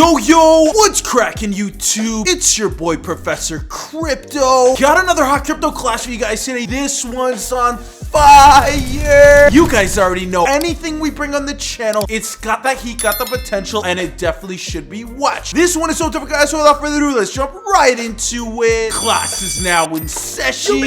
Yo, what's cracking YouTube? It's your boy Professor Crypto. Got another hot crypto clash for you guys today. This one's on fire. You guys already know anything we bring on the channel, it's got that heat, got the potential, and it definitely should be watched. This one is so different, guys, so without further ado, let's jump right into it. Class is now in session.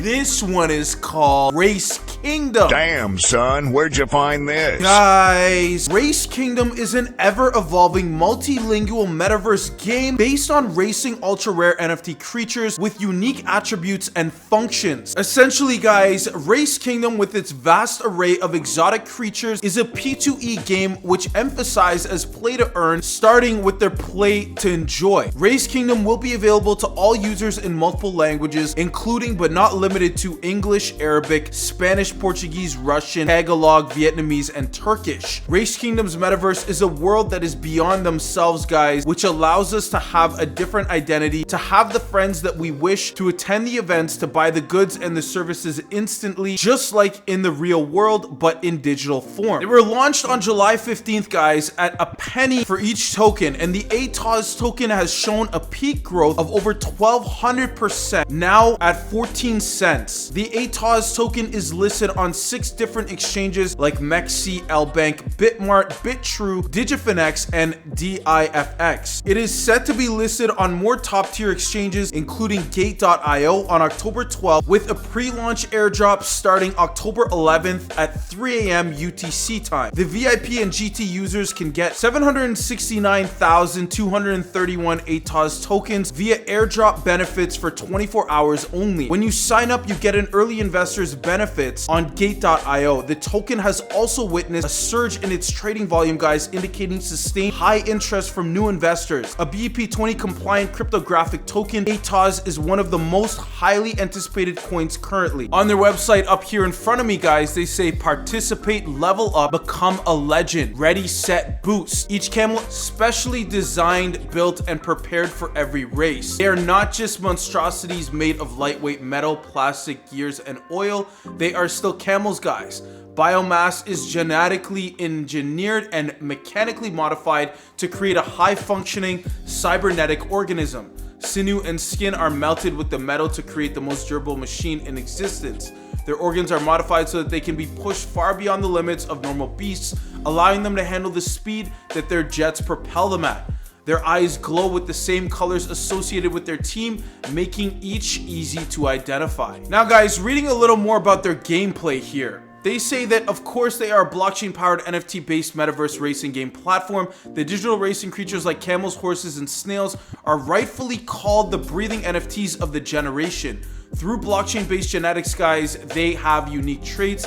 This one is called Race Kingdom. Damn, son, where'd you find this? Guys, Race Kingdom is an ever-evolving multilingual metaverse game based on racing ultra-rare NFT creatures with unique attributes and functions. Essentially, guys, Race Kingdom, with its vast array of exotic creatures, is a P2E game which emphasizes play to earn, starting with their play to enjoy. Race Kingdom will be available to all users in multiple languages, including but not limited to English, Arabic, Spanish, Portuguese, Russian, Tagalog, Vietnamese, and Turkish. Race Kingdom's metaverse is a world that is beyond themselves, guys, which allows us to have a different identity, to have the friends that we wish, to attend the events, to buy the goods and the services instantly, just like in the real world, but in digital form. They were launched on July 15th, guys, at a penny for each token, and the ATOS token has shown a peak growth of over 1,200%, now at 14 cents. The ATOS token is listed on 6 different exchanges like Mexi, Lbank, Bitmart, Bitrue, Digifinex, and DIFX. It is set to be listed on more top-tier exchanges, including Gate.io on October 12th, with a pre-launch airdrop starting October 11th at 3 a.m. UTC time. The VIP and GT users can get 769,231 ATOS tokens via airdrop benefits for 24 hours only. When you sign up, you get an early investor's benefits on Gate.io. The token has also witnessed a surge in its trading volume, guys, indicating sustained high interest from new investors. A BEP20 compliant cryptographic token, ATOS is one of the most highly anticipated coins currently. On their website up here in front of me, guys, they say participate, level up, become a legend, ready, set, boost. Each camel specially designed, built, and prepared for every race. They are not just monstrosities made of lightweight metal, plastic, gears, and oil. They are still camels, guys. Biomass is genetically engineered and mechanically modified to create a high-functioning cybernetic organism. Sinew and skin are melted with the metal to create the most durable machine in existence. Their organs are modified so that they can be pushed far beyond the limits of normal beasts, allowing them to handle the speed that their jets propel them at. Their eyes glow with the same colors associated with their team, making each easy to identify. Now, guys, reading a little more about their gameplay here. They say that, of course, they are a blockchain-powered NFT-based metaverse racing game platform. The digital racing creatures like camels, horses, and snails are rightfully called the breathing NFTs of the generation. Through blockchain-based genetics, guys, they have unique traits,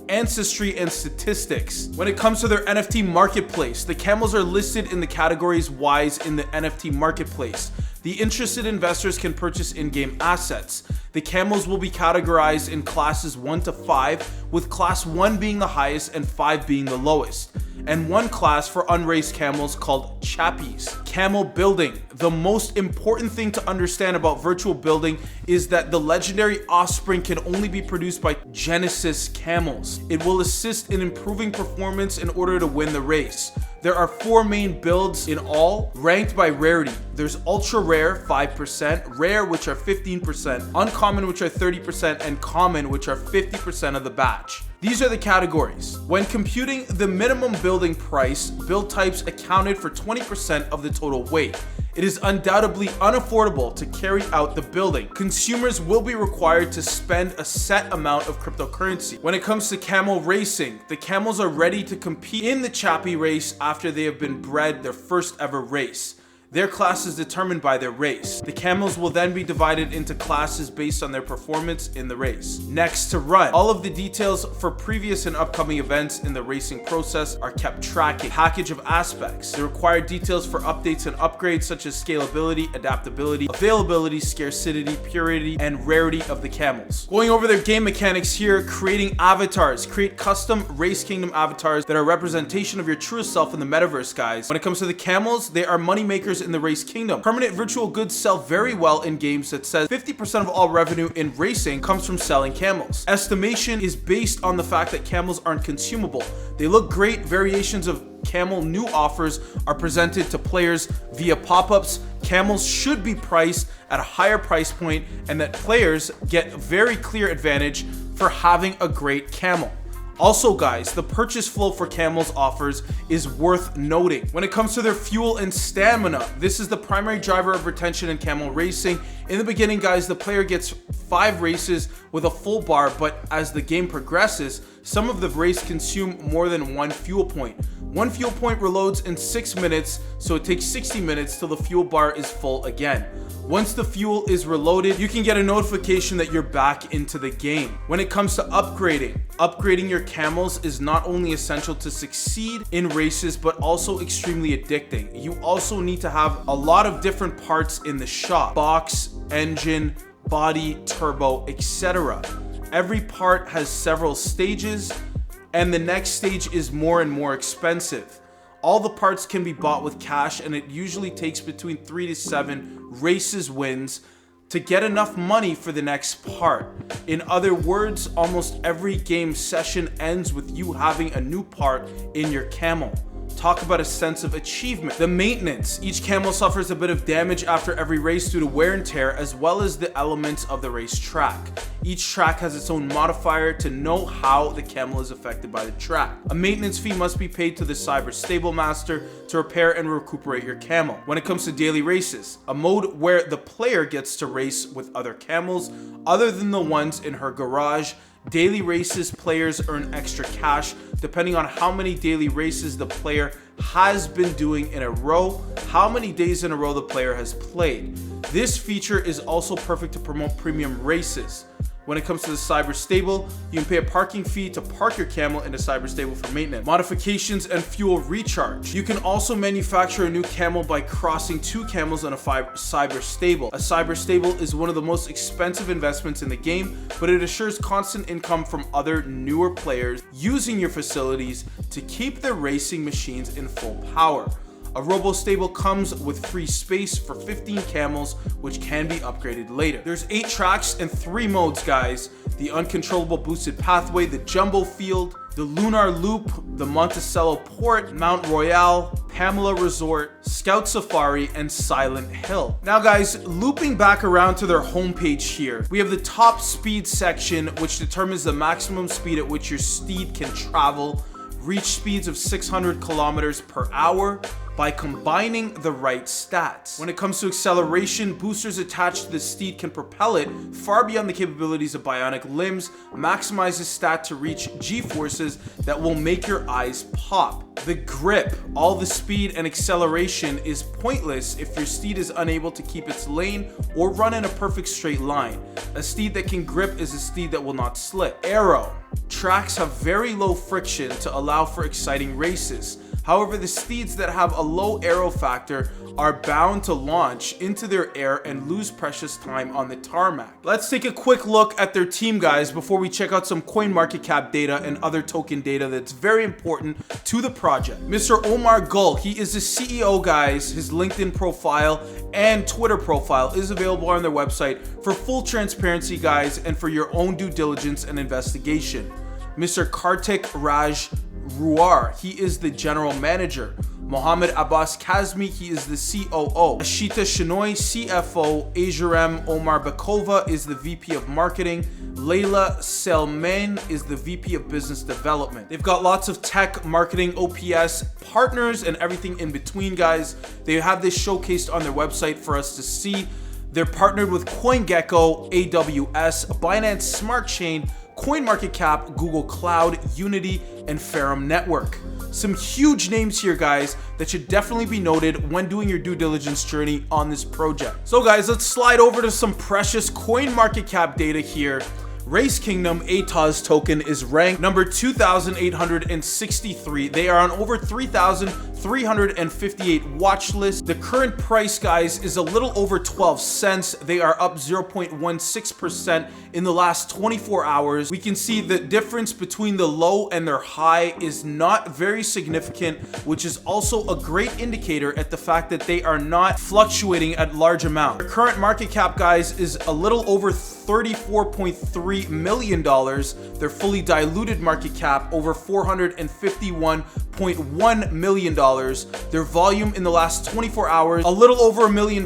ancestry, and statistics. When it comes to their NFT marketplace, the camels are listed in the categories wise in the NFT marketplace. The interested investors can purchase in-game assets. The camels will be categorized in classes 1 to 5, with class 1 being the highest and 5 being the lowest, and one class for unraced camels called chappies. Camel building. The most important thing to understand about virtual building is that the legendary offspring can only be produced by Genesis camels. It will assist in improving performance in order to win the race. There are 4 main builds in all, ranked by rarity. There's ultra rare, 5%, rare, which are 15%, uncommon, which are 30%, and common, which are 50% of the batch. These are the categories. When computing the minimum building price, build types accounted for 20% of the total weight. It is undoubtedly unaffordable to carry out the building. Consumers will be required to spend a set amount of cryptocurrency. When it comes to camel racing, the camels are ready to compete in the chappie race after they have been bred their first ever race. Their class is determined by their race. The camels will then be divided into classes based on their performance in the race. Next to run. All of the details for previous and upcoming events in the racing process are kept tracking. Package of aspects. The required details for updates and upgrades such as scalability, adaptability, availability, scarcity, purity, and rarity of the camels. Going over their game mechanics here, creating avatars. Create custom Race Kingdom avatars that are a representation of your truest self in the metaverse, guys. When it comes to the camels, they are money makers players in the race kingdom. Permanent virtual goods sell very well in games that says 50% of all revenue in racing comes from selling camels. Estimation is based on the fact that camels aren't consumable. They look great. Variations of camel new offers are presented to players via pop-ups. Camels should be priced at a higher price point, and that players get very clear advantage for having a great camel. Also guys, the purchase flow for Camels offers is worth noting. When it comes to their fuel and stamina, this is the primary driver of retention in camel racing. In the beginning guys, the player gets 5 races with a full bar, but as the game progresses, some of the race consume more than 1 fuel point. 1 fuel point reloads in 6 minutes, so it takes 60 minutes till the fuel bar is full again. Once the fuel is reloaded, you can get a notification that you're back into the game. When it comes to upgrading your camels is not only essential to succeed in races, but also extremely addicting. You also need to have a lot of different parts in the shop: box, engine, body, turbo, etc. Every part has several stages, and the next stage is more and more expensive. All the parts can be bought with cash, and it usually takes between 3 to 7 races wins to get enough money for the next part. In other words, almost every game session ends with you having a new part in your camel. Talk about a sense of achievement. The maintenance. Each camel suffers a bit of damage after every race due to wear and tear, as well as the elements of the race track. Each track has its own modifier to know how the camel is affected by the track. A maintenance fee must be paid to the cyber stable master to repair and recuperate your camel. When it comes to daily races, a mode where the player gets to race with other camels other than the ones in her garage. Daily races, players earn extra cash depending on how many daily races the player has been doing in a row, how many days in a row the player has played. This feature is also perfect to promote premium races. When it comes to the cyber stable, you can pay a parking fee to park your camel in the cyber stable for maintenance, modifications, and fuel recharge. You can also manufacture a new camel by crossing 2 camels on a cyber stable. A cyber stable is one of the most expensive investments in the game, but it assures constant income from other newer players using your facilities to keep their racing machines in full power. A robo stable comes with free space for 15 camels, which can be upgraded later. There's 8 tracks and 3 modes, guys. The uncontrollable boosted pathway, the jumbo field, the lunar loop, the Monticello port, Mount Royale, Pamela Resort, Scout Safari, and Silent Hill. Now guys, looping back around to their homepage here, we have the top speed section, which determines the maximum speed at which your steed can travel. Reach speeds of 600 kilometers per hour by combining the right stats. When it comes to acceleration, boosters attached to the steed can propel it far beyond the capabilities of bionic limbs, maximize the stat to reach G-forces that will make your eyes pop. The grip, all the speed and acceleration is pointless if your steed is unable to keep its lane or run in a perfect straight line. A steed that can grip is a steed that will not slip. Aero. Tracks have very low friction to allow for exciting races. However, the steeds that have a low aero factor are bound to launch into their air and lose precious time on the tarmac. Let's take a quick look at their team, guys, before we check out some CoinMarketCap data and other token data that's very important to the project. Mr. Omar Gul, he is the CEO, guys. His LinkedIn profile and Twitter profile is available on their website for full transparency, guys, and for your own due diligence and investigation. Mr. Kartik Raj Ruar, he is the general manager. Mohammed Abbas Kazmi, he is the COO. Ashita Shinoy, CFO. Ajarem Omar Bakova is the VP of Marketing. Layla Selman is the VP of Business Development. They've got lots of tech, marketing, OPS, partners, and everything in between, guys. They have this showcased on their website for us to see. They're partnered with CoinGecko, AWS, Binance Smart Chain, CoinMarketCap, Google Cloud, Unity, and Ferrum Network. Some huge names here, guys, that should definitely be noted when doing your due diligence journey on this project. So guys, let's slide over to some precious CoinMarketCap data here. Race Kingdom ATOZ token is ranked number 2,863. They are on over 3,358 watch lists. The current price, guys, is a little over 12 cents. They are up 0.16% in the last 24 hours. We can see the difference between the low and their high is not very significant, which is also a great indicator at the fact that they are not fluctuating at large amounts. Their current market cap, guys, is a little over $34.3 million. Their fully diluted market cap over $451.1 million. Their volume in the last 24 hours, a little over $1 million,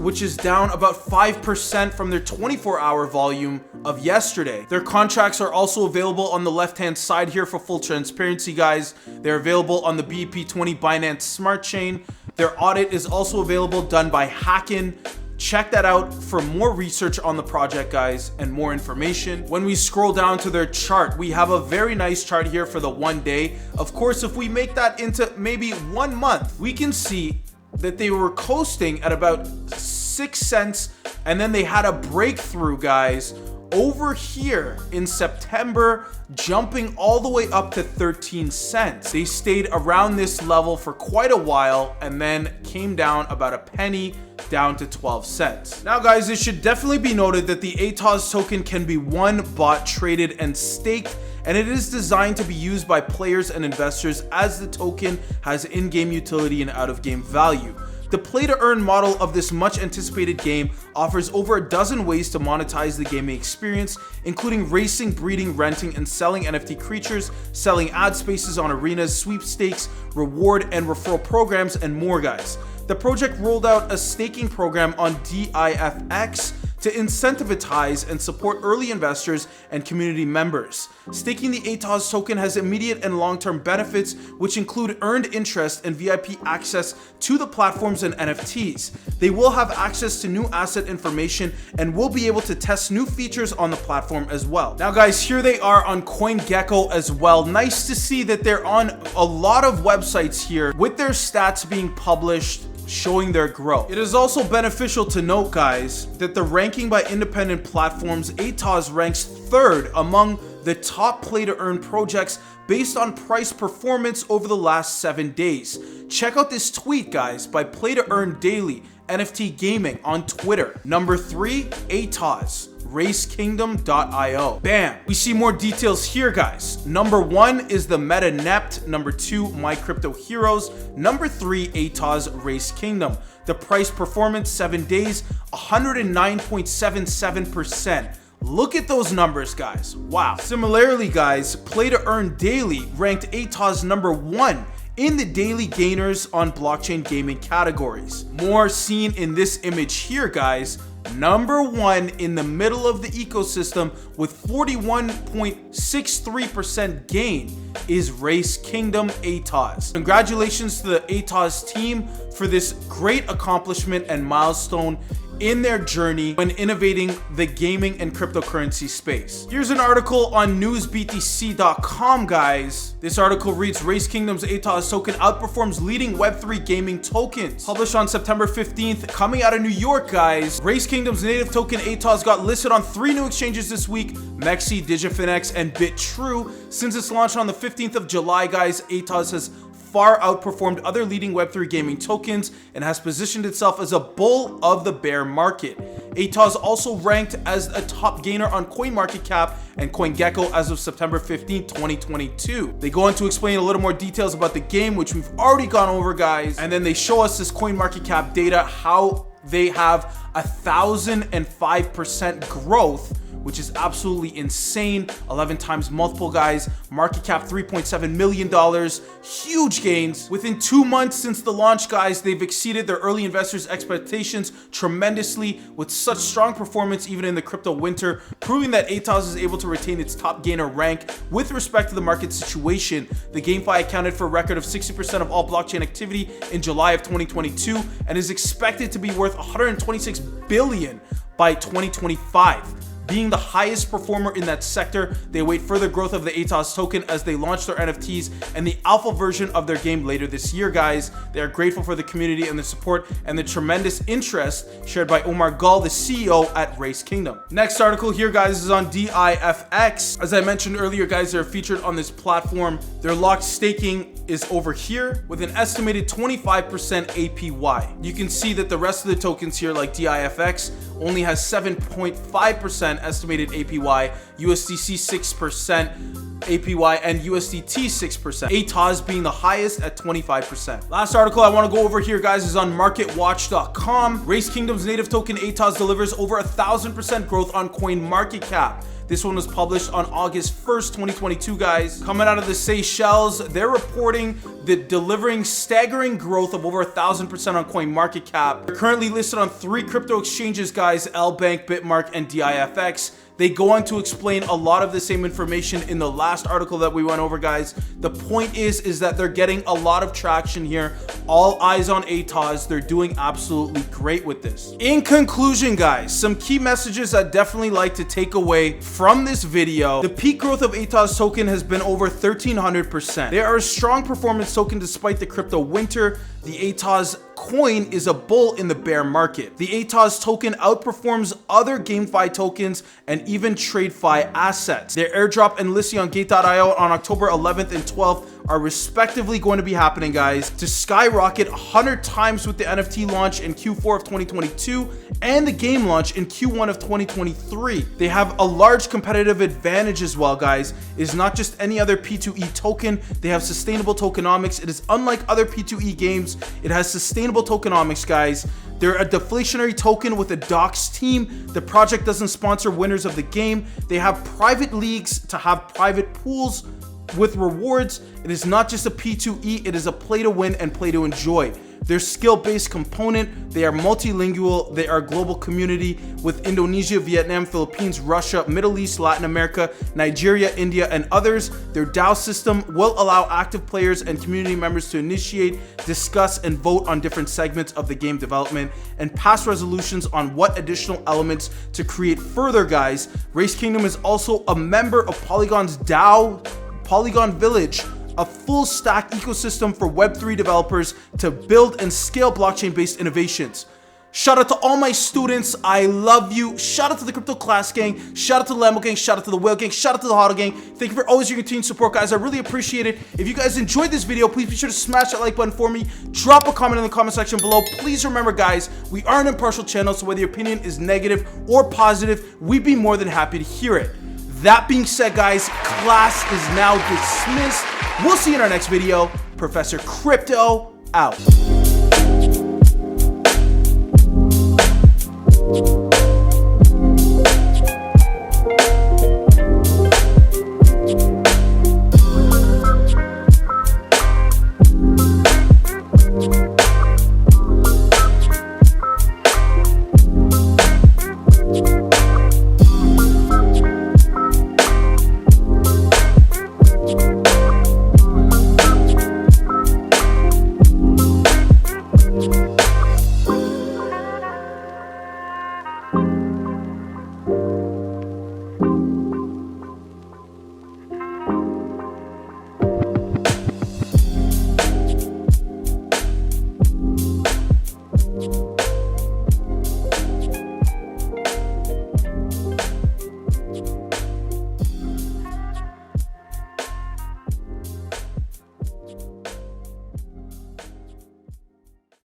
which is down about 5% from their 24-hour volume of yesterday. Their contracts are also available on the left-hand side here for full transparency, guys. They're available on the BEP20 Binance Smart Chain. Their audit is also available, done by Hacken. Check that out for more research on the project, guys, and more information. When we scroll down to their chart, we have a very nice chart here for the 1 day. Of course, if we make that into maybe 1 month, we can see that they were coasting at about 6 cents, and then they had a breakthrough, guys, over here in September, jumping all the way up to 13 cents. They stayed around this level for quite a while and then came down about a penny, down to 12 cents. Now, guys, it should definitely be noted that the ATOS token can be won, bought, traded, and staked, and it is designed to be used by players and investors as the token has in-game utility and out-of-game value. The play-to-earn model of this much-anticipated game offers over a dozen ways to monetize the gaming experience, including racing, breeding, renting, and selling NFT creatures, selling ad spaces on arenas, sweepstakes, reward and referral programs, and more, guys. The project rolled out a staking program on DIFX to incentivize and support early investors and community members. Staking the ATOS token has immediate and long-term benefits, which include earned interest and VIP access to the platforms and NFTs. They will have access to new asset information and will be able to test new features on the platform as well. Now, guys, here they are on CoinGecko as well. Nice to see that they're on a lot of websites here with their stats being published, showing their growth. It is also beneficial to note, guys, that the ranking by independent platforms, ATOS ranks 3rd among the top play-to-earn projects based on price performance over the last 7 days. Check out this tweet, guys, by Play-to-Earn Daily NFT Gaming on Twitter. Number 3, ATOS. RaceKingdom.io. Bam! We see more details here, guys. Number 1 is the Meta Nept. Number 2, My Crypto Heroes. Number 3, ATOS Race Kingdom. The price performance 7 days, 109.77%. Look at those numbers, guys. Wow. Similarly, guys, Play to Earn Daily ranked ATOS number 1 in the daily gainers on blockchain gaming categories. More seen in this image here, guys. Number 1 in the middle of the ecosystem with 41.63% gain is Race Kingdom ATOS. Congratulations to the ATOS team for this great accomplishment and milestone in their journey when innovating the gaming and cryptocurrency space. Here's an article on newsbtc.com, guys. This article reads, Race Kingdom's ATOS token outperforms leading Web3 gaming tokens. Published on September 15th, coming out of New York, guys. Race Kingdom's native token ATOS got listed on 3 new exchanges this week, Mexi, DigiFinex, and BitTrue. Since its launch on the 15th of July, guys, ATOS has far outperformed other leading Web3 gaming tokens and has positioned itself as a bull of the bear market. ATOS also ranked as a top gainer on CoinMarketCap and CoinGecko as of September 15, 2022. They go on to explain a little more details about the game, which we've already gone over, guys, and then they show us this CoinMarketCap data, how they have 1,005% growth, which is absolutely insane. 11 times multiple, guys. Market cap $3.7 million. Huge gains. Within 2 months since the launch, guys, they've exceeded their early investors' expectations tremendously with such strong performance even in the crypto winter, proving that ATOS is able to retain its top gainer rank with respect to the market situation. The GameFi accounted for a record of 60% of all blockchain activity in July of 2022 and is expected to be worth $126 billion by 2025. Being the highest performer in that sector, they await further growth of the ATOS token as they launch their NFTs and the alpha version of their game later this year, guys. They are grateful for the community and the support and the tremendous interest shared by Omar Gul, the CEO at Race Kingdom. Next article here, guys, is on DIFX. As I mentioned earlier, guys, they're featured on this platform. They're locked staking is over here with an estimated 25% APY. You can see that the rest of the tokens here, like DIFX, only has 7.5% estimated APY, USDC 6%, APY, and USDT 6%. ATOS being the highest at 25%. Last article I want to go over here, guys, is on marketwatch.com. Race Kingdom's native token ATOS delivers over 1,000% growth on CoinMarketCap. This one was published on August 1st, 2022, guys. Coming out of the Seychelles, they're reporting that delivering staggering growth of over 1,000% on CoinMarketCap. They're currently listed on 3 crypto exchanges, guys, LBank, Bitmark, and DIFX. They go on to explain a lot of the same information in the last article that we went over, guys. The point is that they're getting a lot of traction here. All eyes on ATOS. They're doing absolutely great with this. In conclusion, guys, some key messages I'd definitely like to take away from this video. The peak growth of ATOS token has been over 1,300%. They are a strong performance token despite the crypto winter. The ATOS coin is a bull in the bear market. The ATOS token outperforms other GameFi tokens and even TradeFi assets. Their airdrop and listing on Gate.io on October 11th and 12th are respectively going to be happening, guys, to skyrocket 100 times with the NFT launch in Q4 of 2022 and the game launch in Q1 of 2023. They have a large competitive advantage as well, guys. It is not just any other P2E token. They have sustainable tokenomics. It is unlike other P2E games. It has sustainable tokenomics, guys. They're a deflationary token with a docs team. The project doesn't sponsor winners of the game. They have private leagues to have private pools with rewards. It is not just a P2E, it is a play to win and play to enjoy. They're skill-based component, they are multilingual, they are a global community with Indonesia, Vietnam, Philippines, Russia, Middle East, Latin America, Nigeria, India, and others. Their DAO system will allow active players and community members to initiate, discuss, and vote on different segments of the game development and pass resolutions on what additional elements to create further, guys. Race Kingdom is also a member of Polygon's DAO, Polygon Village, a full stack ecosystem for Web3 developers to build and scale blockchain-based innovations. Shout out to all my students. I love you. Shout out to the Crypto Class Gang. Shout out to the Lambo Gang. Shout out to the Whale Gang. Shout out to the Hodl Gang. Thank you for always your continued support, guys. I really appreciate it. If you guys enjoyed this video, please be sure to smash that like button for me. Drop a comment in the comment section below. Please remember, guys, we are an impartial channel, so whether your opinion is negative or positive, we'd be more than happy to hear it. That being said, guys, class is now dismissed. We'll see you in our next video. Professor Crypto out.